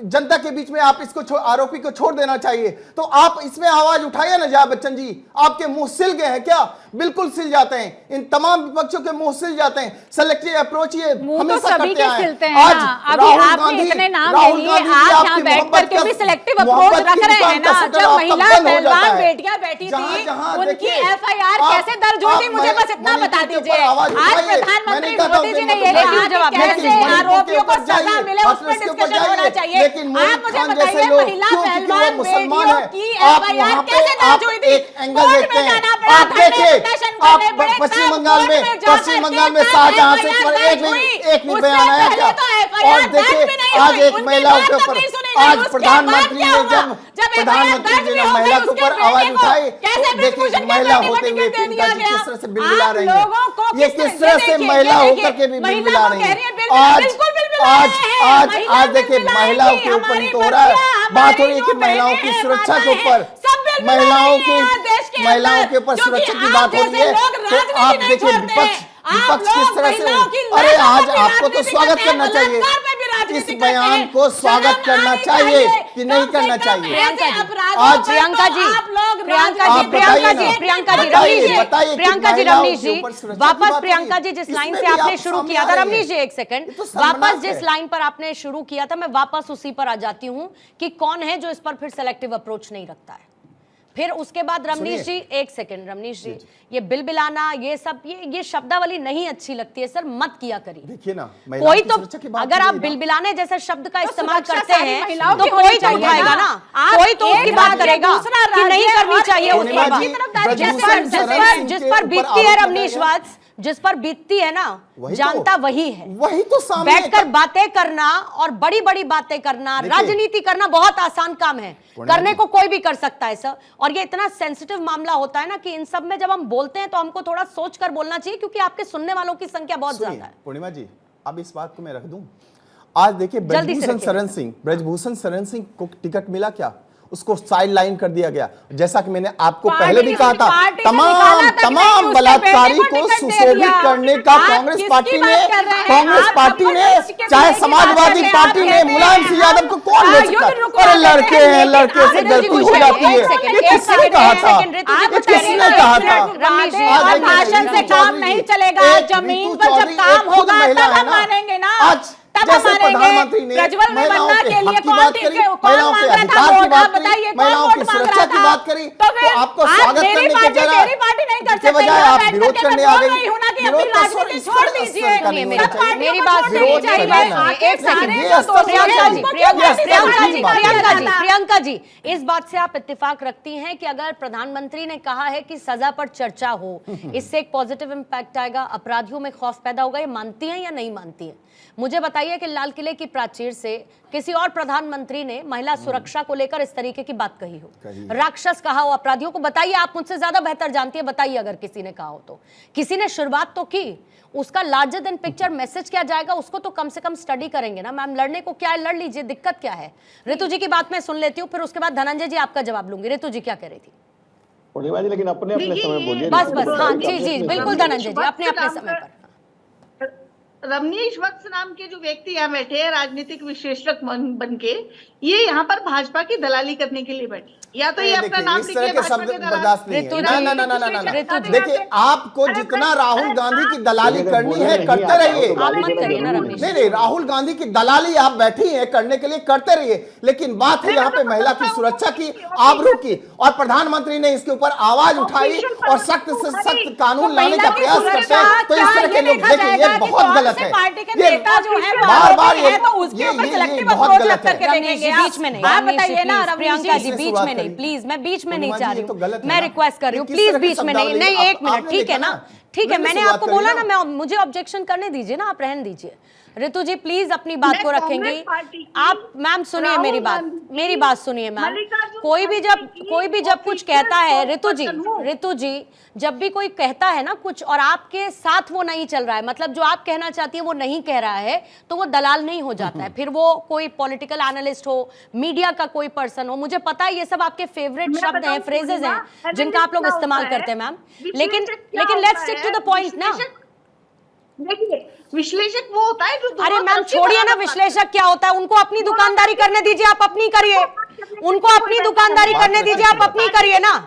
जनता के बीच में आप इसको आरोपी को छोड़ देना चाहिए। तो आप इसमें आवाज उठाइए ना जया बच्चन जी। आपके मुंह सिल गए हैं क्या? बिल्कुल सिल जाते हैं, इन तमाम विपक्षों के मुंह सिल जाते हैं। सेलेक्टिव अप्रोच ये हमेशा सभी करते के सिलते हैं। हैं आज ना। अभी आपने इतने नाम ले लिए, आप यहाँ बैठ करके भी सेलेक्टिव अप्रोच रख रहे हैं ना। जब महिला पहलवान बेटियां बैठी थी, उनकी एफआईआर कैसे दर्ज हुई थी, मुझे बस इतना बता दीजिए। आज प्रधानमंत्री मोदी जी ने ये कहा कि कैसे आरोपियों को सजा मिले, उस पर डिस्कशन होना चाहिए। आप मुझे बताइए, महिला पहलवान बेटियों की एफआईआर कैसे दर्ज हुई थी? कोर्ट में जाना पड़ा, पश्चिम बंगाल में शाहजहां शेख पर एक भी बयान आया क्या? और देखिए, आज एक महिला के ऊपर, आज प्रधानमंत्री ने जब महिला के ऊपर आवाज उठाई, देखिए महिला होते हुए प्रियंका जी किस तरह से बिलबिला रही है। ये किस तरह से महिला होकर के भी बिलबिला रही है। आज देखिए, महिलाओं के ऊपर ही तो हो रहा है। बात हो रही है कि महिलाओं की सुरक्षा के ऊपर, महिलाओं के ऊपर सुरक्षा की बात हो रही है। तो आप देखिए, विपक्ष किस तरह से, अरे आज आपको तो स्वागत करना चाहिए, इस बयान को स्वागत करना चाहिए कि नहीं करना चाहिए? आज प्रियंका जी, रमनीश जी, वापस प्रियंका जी जिस लाइन से आपने शुरू किया था, रमनीश जी एक सेकंड, वापस जिस लाइन पर आपने शुरू किया था, मैं वापस उसी पर आ जाती हूं कि कौन है जो इस पर फिर सेलेक्टिव अप्रोच नहीं रखता है। फिर उसके बाद रमनीश जी, एक सेकंड रमनीश जी, ये बिलबिलाना, ये सब, ये शब्दावली नहीं अच्छी लगती है सर, मत किया करिए। देखिए ना, कोई तो, अगर आप बिलबिलाने जैसे शब्द का इस्तेमाल करते हैं तो कोई तो उठाएगा ना, कोई तो उसकी बात करेगा कि नहीं करनी चाहिए उसके बाद। जिस पर बीतती है रमनीश वत्स, जिस पर बीतती है ना, वही जानता तो, वही है। वही तो सामने बैठकर बातें करना और बड़ी बड़ी बातें करना, राजनीति करना बहुत आसान काम है, करने को कोई भी कर सकता है सर। और ये इतना सेंसिटिव मामला होता है ना कि इन सब में जब हम बोलते हैं तो हमको थोड़ा सोच कर बोलना चाहिए, क्योंकि आपके सुनने वालों की संख्या बहुत ज्यादा है। पूर्णिमा जी, अब इस बात को मैं रख दूं। आज देखिए ब्रजभूषण शरण सिंह को टिकट मिला क्या? उसको साइड लाइन कर दिया गया। जैसा कि मैंने आपको पहले भी कहा था, तमाम बलात्कारी को सुशोभित करने का कांग्रेस पार्टी ने चाहे समाजवादी पार्टी ने मुलायम सिंह यादव को कौन ले चुका? अरे लड़के हैं, लड़के से गलती हो जाती है। ये किसने कहा था? ये किसने कहा था? भाषण से काम नहीं चलेगा, जमीन पर जब काम होगा तब हम मानेंगे ना। आज जैसे प्रधानमंत्री ने महिलाओं के हक की बात करी, महिलाओं के अधिकार की बात करी, महिलाओं की सुरक्षा की बात करी, तो आपको स्वागत करने के बजाय आप विरोध करने आ गई। विरोध तो छोड़ दीजिए, मेरी बात प्रियंका जी, इस बात से आप इत्तेफाक रखती हैं कि अगर प्रधानमंत्री ने कहा है कि सजा पर चर्चा हो, इससे एक पॉजिटिव इंपैक्ट आएगा, अपराधियों में खौफ पैदा होगा, ये मानती हैं या नहीं मानती हैं? मुझे बताइए कि लाल किले की प्राचीर से किसी और प्रधानमंत्री ने महिला सुरक्षा को लेकर इस तरीके की बात कही हो, राक्षस कहा हो अपराधियों को? बताइए, आप मुझसे ज्यादा बेहतर जानती है, बताइए अगर किसी ने कहा हो तो। किसी ने शुरुआत तो की, उसका लार्जर देन पिक्चर मैसेज क्या जाएगा उसको तो कम से कम स्टडी करेंगे ना। मैम, लड़ने को क्या है, लड़ लीजिए, दिक्कत क्या है? ऋतु जी की बात मैं सुन लेती हूँ, फिर उसके बाद धनंजय जी आपका जवाब लूंगी। ऋतु जी क्या कह रही थी? पूर्णिमा जी, लेकिन अपने अपने समय बोलिए। बस हाँ जी जी बिल्कुल धनंजय जी, अपने अपने समय पर। रमनीश वत्स नाम के जो व्यक्ति यहाँ बैठे हैं राजनीतिक विश्लेषक बन के, ये यहाँ पर भाजपा की दलाली करने के लिए बैठे। या तो ये अपना नाम इस तरह के शब्द बर्दाश्त नहीं है। देखिए, आपको जितना राहुल गांधी की दलाली करनी है करते रहिए। नहीं, राहुल गांधी की दलाली आप बैठी हैं करने के लिए, करते रहिए। लेकिन बात है यहाँ पे महिला की सुरक्षा की, आबरू की, और प्रधानमंत्री ने इसके ऊपर आवाज उठाई और सख्त से सख्त कानून लाने का प्रयास करते हैं, तो इस तरह के लोग देखिए ये बहुत गलत है। ये बार-बार ये बहुत गलत है। बीच में नहीं, आप बताइए ना प्रियंका जी, बीच में नहीं प्लीज, मैं बीच में नहीं चाह रही हूँ, मैं रिक्वेस्ट कर रही हूँ प्लीज बीच में नहीं। नहीं, एक मिनट, ठीक है ना, ठीक है, मैंने आपको बोला ना, मैं मुझे ऑब्जेक्शन करने दीजिए ना, आप रहने दीजिए। ऋतु जी प्लीज अपनी बात को रखेंगी आप। मैम सुनिए मेरी बात सुनिए मैम। कोई भी जब कुछ कहता है, ऋतु जी जब भी कोई कहता है ना कुछ और आपके साथ वो नहीं चल रहा है, मतलब जो आप कहना चाहती है वो नहीं कह रहा है, तो वो दलाल नहीं हो जाता है। फिर वो कोई पॉलिटिकल एनालिस्ट हो, मीडिया का कोई पर्सन हो, मुझे पता है ये सब आपके फेवरेट शब्द हैं, फ्रेजेस हैं जिनका आप लोग इस्तेमाल करते हैं मैम, लेकिन let's stick to the point ना। देखिए, विश्लेषक वो होता है जो, अरे मैम छोड़िए ना विश्लेषक क्या होता है, उनको अपनी दुकानदारी करने दीजिए, आप अपनी करिए। उनको अपनी दुकानदारी करने दीजिए, आप अपनी करिए ना।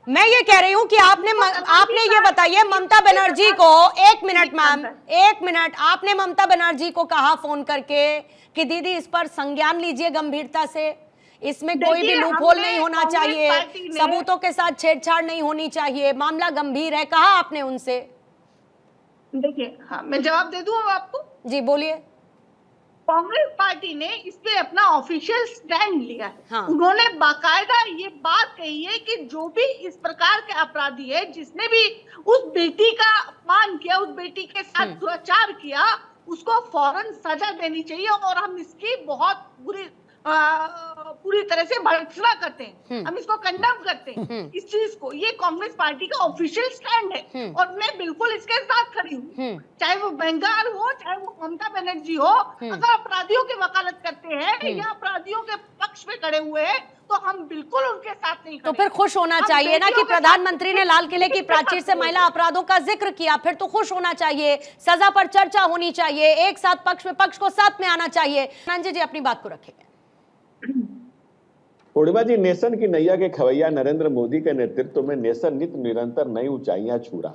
मैं ये कह रही हूँ कि आपने ये बताइए ममता बनर्जी को, एक मिनट मैम, एक मिनट, आपने ममता बनर्जी को कहा फोन करके कि दीदी इस पर संज्ञान लीजिए गंभीरता से, इसमें कोई भी लूपहोल नहीं होना चाहिए, सबूतों के साथ छेड़छाड़ नहीं होनी चाहिए, मामला गंभीर है, कहा आपने उनसे? देखिए, हाँ मैं जवाब दे दूं अब आपको। जी बोलिए। कांग्रेस पार्टी ने इस पे अपना ऑफिशियल स्टैंड लिया है। हाँ। उन्होंने बाकायदा ये बात कही है कि जो भी इस प्रकार के अपराधी है, जिसने भी उस बेटी का अपमान किया, उस बेटी के साथ दुराचार किया, उसको फौरन सजा देनी चाहिए। और हम इसकी बहुत पूरी तरह से भर्त्सना करते हैं, हम इसको कंडेम करते हैं इस चीज को। ये कांग्रेस पार्टी का ऑफिशियल स्टैंड है और मैं बिल्कुल इसके साथ खड़ी हूँ, चाहे वो बंगाल हो, चाहे वो ममता बनर्जी हो। अगर अपराधियों की वकालत करते हैं या अपराधियों के पक्ष में खड़े हुए हैं, तो हम बिल्कुल उनके साथ नहीं खड़े। तो फिर खुश होना चाहिए ना कि प्रधानमंत्री ने लाल किले की प्राचीर से महिला अपराधों का जिक्र किया, फिर तो खुश होना चाहिए, सजा पर चर्चा होनी चाहिए, एक साथ पक्ष विपक्ष को साथ में आना चाहिए। संजय जी अपनी बात को रखेंगे। पूर्णिमा जी, नेशन की नैया के खवैया नरेंद्र मोदी के नेतृत्व में नेशन नित निरंतर नई ऊंचाइयां छू रहा,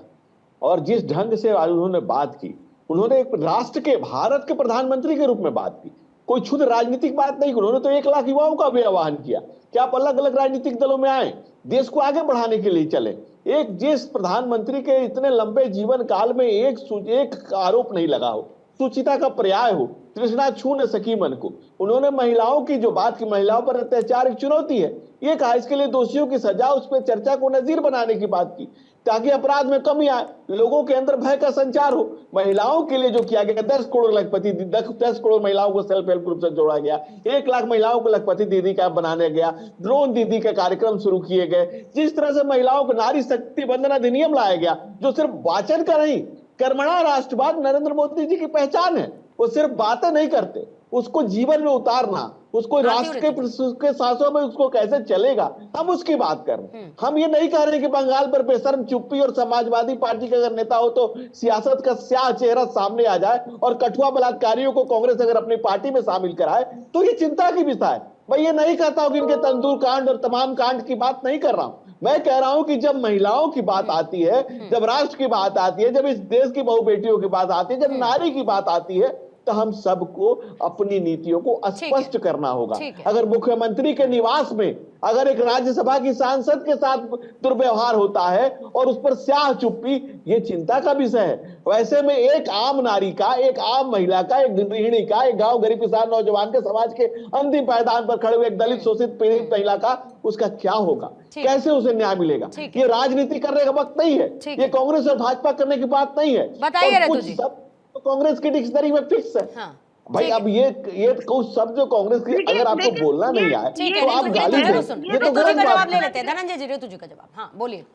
और जिस ढंग से आज उन्होंने बात की, उन्होंने एक राष्ट्र के, भारत के प्रधानमंत्री के रूप में बात की, कोई क्षुद्र राजनीतिक बात नहीं की। उन्होंने तो 1 लाख युवाओं का भी आह्वान किया कि आप अलग अलग राजनीतिक दलों में आए, देश को आगे बढ़ाने के लिए चले। एक जिस प्रधानमंत्री के इतने लंबे जीवन काल में एक आरोप नहीं लगा हो, सुचिता का पर्याय हो, तृष्णा छू न सकी मन को। उन्होंने महिलाओं की जो बात की, महिलाओं पर अत्याचार एक चुनौती है, ये कहा, इसके लिए दोषियों की सजा, उस पर चर्चा को नजीर बनाने की बात की। ताकि अपराध में कमी आए, लोगों के अंदर भय का संचार हो। महिलाओं के लिए जो किया गया 10 करोड़ लखपति 10 करोड़ महिलाओं को सेल्फ हेल्प ग्रुप से जोड़ा गया, 1 लाख महिलाओं को लखपति दीदी का बनाने गया, ड्रोन दीदी के कार्यक्रम शुरू किए गए, जिस तरह से महिलाओं को नारी शक्ति बंदन अधिनियम लाया गया, जो सिर्फ वाचन का नहीं, कर्मणा राष्ट्रवाद नरेंद्र मोदी जी की पहचान है। वो सिर्फ बातें नहीं करते, उसको जीवन में उतारना, उसको राष्ट्र के सांसों में उसको कैसे चलेगा, हम उसकी बात कर रहे हैं। हम ये नहीं कह रहे कि बंगाल पर बेशर्म चुप्पी और समाजवादी पार्टी का अगर नेता हो तो सियासत का स्याह चेहरा सामने आ जाए और कठुआ बलात्कारियों को कांग्रेस अगर अपनी पार्टी में शामिल कराए तो ये चिंता की विषय है। मैं ये नहीं कहता हूं कि इनके तंदूर कांड और तमाम कांड की बात नहीं कर रहा हूं। मैं कह रहा हूं कि जब महिलाओं की बात आती है, जब राष्ट्र की बात आती है, जब इस देश की बहु बेटियों की बात आती है, जब नारी की बात आती है, तो हम सबको अपनी नीतियों को स्पष्ट करना होगा। अगर मुख्यमंत्री के निवास में अगर एक राज्यसभा की सांसद के साथ दुर्व्यवहार होता है और उस पर स्याह चुप्पी, ये चिंता का विषय है। वैसे में एक आम नारी का, एक आम महिला का, एक गृहिणी का, एक गांव गरीब किसान नौजवान के, समाज के अंतिम पायदान पर खड़े हुए एक दलित शोषित पीड़ित महिला का, उसका क्या होगा, कैसे उसे न्याय मिलेगा? ये राजनीति करने का वक्त नहीं है, ये कांग्रेस और भाजपा करने की बात नहीं है। बताइए ऋतु जी। तो कांग्रेस की डिक्शनरी में फिक्स है। हाँ, भाई अब ये कुछ शब्द जो कांग्रेस की अगर आपको बोलना नहीं आए तो आप गाली दें, ये तो गलत बात। जवाब ले लेते हैं धनंजय जी, ऋतु जी का जवाब। हाँ बोलिए।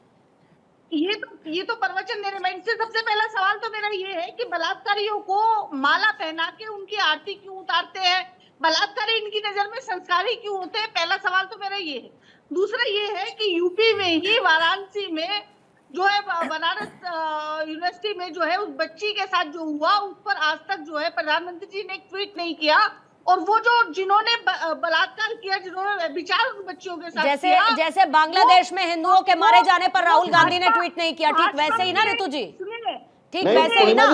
ये तो प्रवचन देने में इनसे सबसे पहला सवाल तो मेरा ये है कि बलात्कारियों को माला पहना के उनकी आरती क्यों उतारते हैं? बलात्कारी इनकी नजर में संस्कारी क्यों होते हैं? पहला सवाल तो मेरा ये है। दूसरा ये है कि यूपी में ही वाराणसी में जो है बनारस यूनिवर्सिटी में जो है उस बच्ची के साथ जो हुआ उस पर आज तक जो है प्रधानमंत्री जी ने एक ट्वीट नहीं किया, और वो जो जिन्होंने बलात्कार किया, जिन्होंने विचार उन बच्चियों के साथ जैसे बांग्लादेश में हिंदुओं के मारे जाने पर राहुल गांधी ने ट्वीट नहीं किया, ठीक वैसे ही ना ऋतु जी? ठीक वैसे ही ना,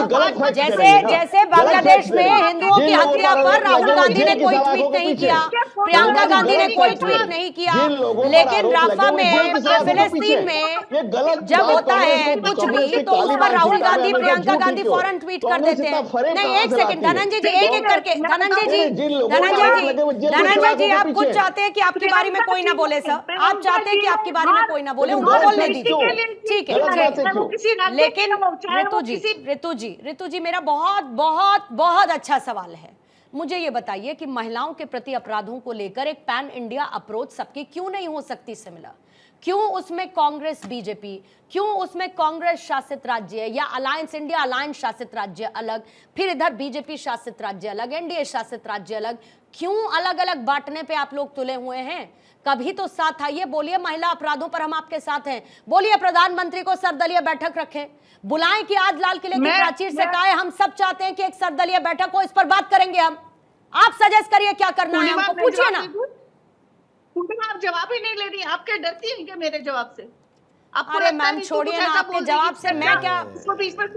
जैसे बांग्लादेश में हिंदुओं की हत्या पर राहुल गांधी ने कोई ट्वीट नहीं किया, प्रियंका गांधी ने कोई ट्वीट नहीं किया, लेकिन राफा में, फिलिस्तीन में जब होता है कुछ भी तो उस पर राहुल गांधी, प्रियंका गांधी फौरन ट्वीट कर देते हैं। नहीं, एक सेकंड धनंजय जी, एक एक करके। धनंजय जी आप कुछ चाहते हैं कि आपकी बारी में कोई ना बोले सर? आप चाहते हैं कि आपकी बारी में कोई ना बोले, उनको बोलने दीजिए, ठीक है। लेकिन ऋतु जी मेरा बहुत बहुत बहुत अच्छा सवाल है। मुझे ये बताइए कि महिलाओं के प्रति अपराधों को लेकर एक पैन इंडिया अप्रोच सबकी क्यों नहीं हो सकती सिमिलर? क्यों उसमें कांग्रेस बीजेपी, क्यों उसमें कांग्रेस शासित राज्य या अलायंस इंडिया अलायंस शासित राज्य अलग, फिर इधर बीजेपी शासित राज्य अलग, एनडीए शासित राज्य अलग, क्यों अलग अलग बांटने पे आप लोग तुले हुए हैं? कभी तो साथ आइए, बोलिए महिला अपराधों पर हम आपके साथ हैं, बोलिए प्रधानमंत्री को सर्वदलीय बैठक रखें, बुलाएं कि आज लाल किले की प्राचीर से कहा है हम सब चाहते हैं कि एक सर्वदलीय बैठक हो, इस पर बात करेंगे हम। आप सजेस्ट करिए क्या करना है, हमको पूछिए ना। आप जवाब ही नहीं ले रही, आपके डरती हैं क्या मेरे जवाब से? अरे मैम छोड़िए ना, आपके जवाब से मैं क्या।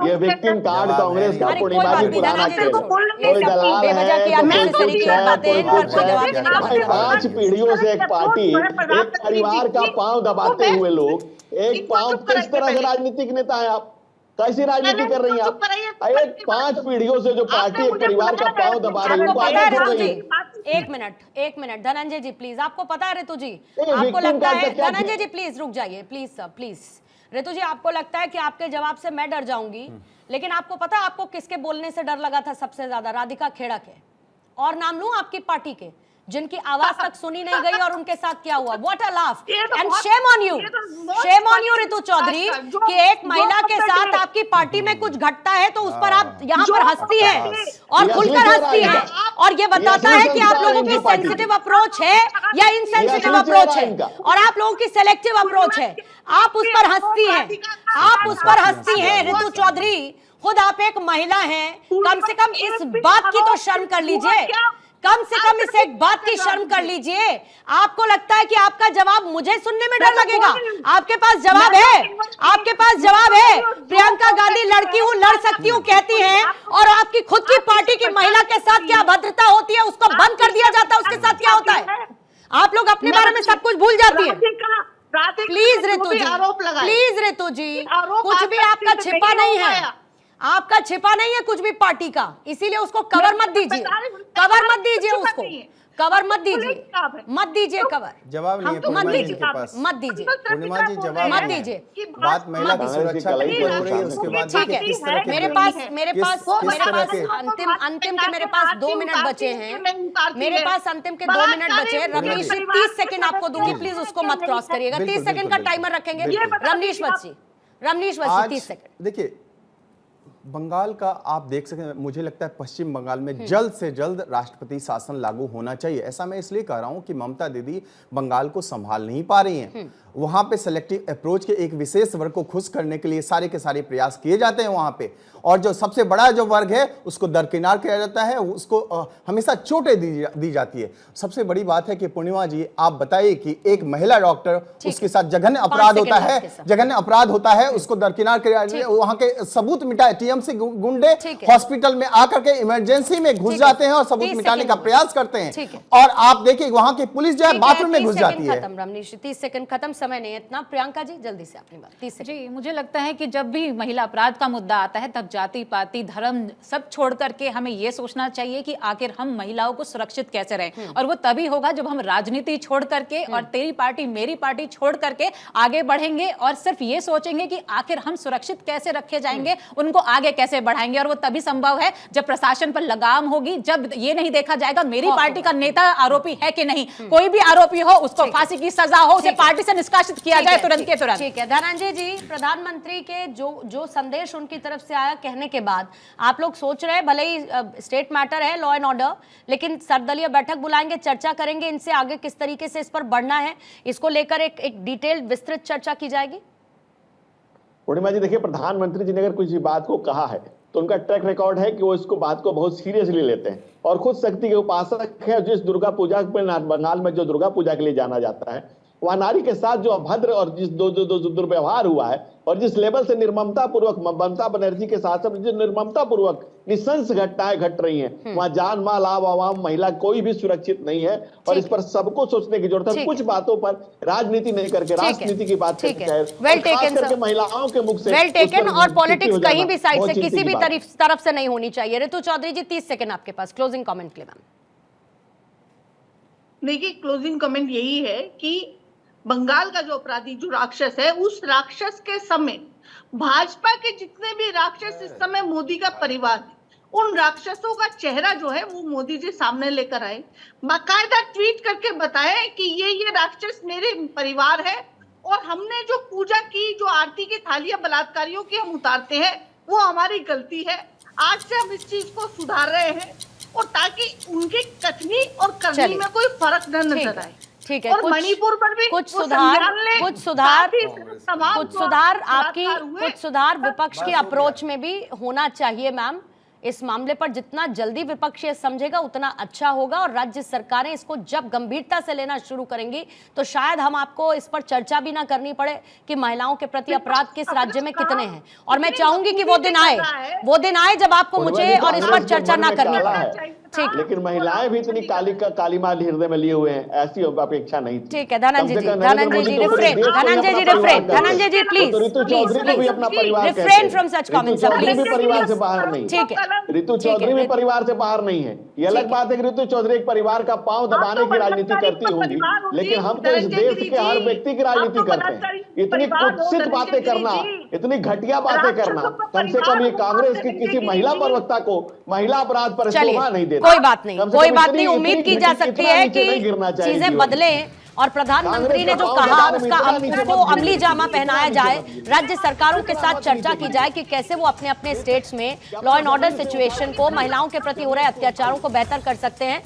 ये विक्टिम कार्ड कांग्रेस का पूर्णिमा जी पुराना खेल, कोई दलाल है, 5 पीढ़ियों से एक पार्टी, एक परिवार का पांव दबाते हुए लोग, एक पांव, किस तरह से राजनीतिक नेता है आप? कैसी राजनीति कर रही हैं आप? 5 पीढ़ियों से जो पार्टी एक परिवार का पांव दबा रही है। एक मिनट धनंजय जी प्लीज, आपको पता है ऋतु जी, आपको लगता है, धनंजय जी प्लीज रुक जाइए, प्लीज सर प्लीज। ऋतु जी आपको लगता है कि आपके जवाब से मैं डर जाऊंगी, लेकिन आपको पता है आपको किसके बोलने से डर लगा था सबसे ज्यादा? राधिका खेड़ा के। और नाम लूं आपकी पार्टी के, जिनकी आवाज तक सुनी नहीं गई, और उनके साथ क्या हुआ? What a laugh and shame on you Ritu Chaudhary कि एक महिला के साथ आपकी पार्टी में कुछ घटता है तो उस पर आप यहाँ पर हंसती हैं और खुलकर हंसती हैं, और ये बताता है कि आप लोगों की सेंसिटिव अप्रोच है या इनसेंसिटिव अप्रोच है, और आप लोगों की सेलेक्टिव अप्रोच है। आप उस पर हंसती हैं, आप उस पर हंसती हैं ऋतु चौधरी, खुद आप एक महिला हैं, कम से कम इस बात की तो शर्म कर लीजिए, कम से कम इस एक बात की शर्म कर लीजिए। आपको लगता है कि आपका जवाब मुझे सुनने में डर लगेगा? आपके पास जवाब है, आपके पास जवाब है। प्रियंका गांधी लड़की हूं, लड़ सकती हूं कहती हैं, और आपकी खुद की पार्टी की महिला के साथ क्या अभद्रता होती है उसको बंद कर दिया जाता है, उसके साथ क्या होता है? आप लोग अपने बारे में सब कुछ भूल जाती है। प्लीज ऋतु जी, प्लीज ऋतु जी, कुछ भी आपका छिपा नहीं है, आपका छिपा नहीं है कुछ भी पार्टी का, इसीलिए उसको कवर मत दीजिए, कवर मत दीजिए उसको, कवर मत पुलिस दीजिए, खराब है। मत दीजिए कवर, जवाब नहीं है तो मत पूर्णिमा जी दीजिए, के पास। मत दीजिए, पूर्णिमा जी जवाब मत नहीं है। दीजिए। बात महिला की मत सुरक्षा के दीजिए। ऊपर हो रही है, उसके बाद ठीक देखिए है, किस तरह के मेरे दल- पास किस मेरे तरह पास के- अंतिम के मेरे पास 2 मिनट बचे हैं, मेरे पास अंतिम के 2 मिनट बचे हैं। रमनीश जी 30 सेकंड आपको दूंगी, प्लीज उसको मत क्रॉस करिएगा। 30 बिल्कुल, सेकंड का बिल्कुल, टाइमर रखेंगे। बिल्कुल। रमनीश बच्ची 30 सेकंड। देखिए बंगाल का आप देख सकते हैं, मुझे लगता है पश्चिम बंगाल में जल्द से जल्द राष्ट्रपति शासन लागू होना चाहिए। ऐसा मैं इसलिए कह रहा हूं कि ममता दीदी बंगाल को संभाल नहीं पा रही हैं। वहां पे सेलेक्टिव अप्रोच के एक विशेष वर्ग को खुश करने के लिए सारे के सारे प्रयास किए जाते हैं वहां पे, और जो सबसे बड़ा जो वर्ग है उसको दरकिनार किया जाता है, उसको हमेशा चोटें दी जाती है। सबसे बड़ी बात है कि पूर्णिमा जी आप बताइए कि एक महिला डॉक्टर, उसके साथ जघन्य अपराध होता है, जघन्य अपराध होता है, उसको दरकिनार किया, वहां के सबूत मिटाए, टीएमसी गुंडे हॉस्पिटल में आकर के इमरजेंसी में घुस जाते हैं और सबूत मिटाने का प्रयास करते हैं, और आप देखिए वहां की पुलिस जो है बाथरूम में घुस जाती है। रमनीश 30 सेकंड खत्म, समय नहीं है इतना। प्रियंका जी जल्दी से अपनी बात 30 सेकंड। जी, मुझे लगता है कि जब भी महिला अपराध का मुद्दा आता है तब जाति पाति धर्म सब छोड़ करके हमें ये सोचना चाहिए कि आखिर हम महिलाओं को सुरक्षित कैसे रहें, और वो तभी होगा जब हम राजनीति छोड़ करके और तेरी पार्टी मेरी पार्टी छोड़ करके आगे बढ़ेंगे और सिर्फ ये सोचेंगे कि आखिर हम सुरक्षित कैसे रखे जाएंगे, उनको आगे कैसे बढ़ाएंगे। और वो तभी संभव है जब प्रशासन पर लगाम होगी, जब ये नहीं देखा जाएगा मेरी पार्टी का नेता आरोपी है कि नहीं, कोई भी आरोपी हो उसको फांसी की सजा हो, उसे पार्टी से निष्कासित किया जाए तुरंत के तुरंत। ठीक है धनंजय जी, प्रधानमंत्री के जो संदेश उनकी तरफ से आया कहने के बाद आप लोग सोच रहे हैं भले ही स्टेट मैटर है, लॉ एंड ऑर्डर, लेकिन सर्वदलीय बैठक बुलाएंगे, चर्चा करेंगे इनसे आगे किस तरीके से इस पर बढ़ना है, इसको लेकर एक डिटेल्ड विस्तृत चर्चा की जाएगी। पूर्णिमा जी देखिए, प्रधानमंत्री जी ने अगर किसी बात को कहा है तो उनका ट्रैक रिकॉर्ड है कि वो इसको बात को बहुत सीरियसली लेते हैं, और खुद शक्ति के उपासक है। जिस दुर्गा पूजा में बंगाल में जो दुर्गा पूजा के लिए जाना जाता है, वह नारी के साथ जो अभद्र और जिस दो दुर्व्यवहार हुआ है, और जिस लेवल से निर्ममता पूर्वक ममता बनर्जी के साथ जो निर्ममता पूर्वक निशंस घटनाएं घट रही हैं, वहां जान माल आवाम महिला कोई भी सुरक्षित नहीं है, और इस पर सबको सोचने की जरूरत है। कुछ बातों पर राजनीति नहीं करके राजनीति की बात करनी चाहिए, महिलाओं के मुख से वेल टेकन, और पॉलिटिक्स कहीं भी साइड से किसी भी तरफ से नहीं होनी चाहिए। ऋतु चौधरी जी 30 सेकंड आपके पास क्लोजिंग कमेंट के लिए। मैम देखिए, क्लोजिंग कमेंट यही है कि बंगाल का जो अपराधी जो राक्षस है, उस राक्षस के समेत भाजपा के जितने भी राक्षस इस समय मोदी का परिवार है, उन राक्षसों का चेहरा जो है वो मोदी जी सामने लेकर आए, बाकायदा ट्वीट करके बताएं कि ये राक्षस मेरे परिवार है, और हमने जो पूजा की, जो आरती की थालियां बलात्कारियों की हम उतारते हैं, वो हमारी गलती है। आज से हम इस चीज को सुधार रहे हैं, और ताकि उनके कथनी और करनी में कोई फर्क न नजर आए। ठीक है, और मणिपुर पर भी कुछ सुधार विपक्ष की अप्रोच में भी होना चाहिए। मैम इस मामले पर जितना जल्दी विपक्ष ये समझेगा उतना अच्छा होगा, और राज्य सरकारें इसको जब गंभीरता से लेना शुरू करेंगी तो शायद हम आपको इस पर चर्चा भी ना करनी पड़े कि महिलाओं के प्रति अपराध किस राज्य में कितने हैं। और मैं चाहूंगी कि वो दिन आए जब आपको मुझे और इस पर चर्चा ना करनी पड़े। ठीक, लेकिन महिलाएं भी इतनी काली माल हृदय में लिए हुए हैं, ऐसी अपेक्षा नहीं थी। ठीक है धनंजय जी रिफ्रेन, धनंजय जी प्लीज ऋतु चौधरी को भी अपना परिवार refrain from such comments please. भी परिवार से बाहर नहीं, ठीक है, ऋतु चौधरी भी परिवार से बाहर नहीं है। ये अलग बात है कि ऋतु चौधरी एक परिवार का पांव दबाने की राजनीति करती होंगी, लेकिन हम तो इस देश के हर व्यक्ति की राजनीति करते हैं। इतनी कुत्सित बातें करना, इतनी घटिया बातें करना, कम से कम ये कांग्रेस की किसी महिला प्रवक्ता को महिला अपराध पर शोभा नहीं देता। कोई बात नहीं, उम्मीद की जा सकती है कि चीजें बदलें, और प्रधानमंत्री ने जो कहा उसको अमली जामा पहनाया जाए, राज्य सरकारों के साथ चर्चा की जाए कि कैसे वो अपने अपने स्टेट्स में लॉ एंड ऑर्डर सिचुएशन को, महिलाओं के प्रति हो रहे अत्याचारों को बेहतर कर सकते हैं।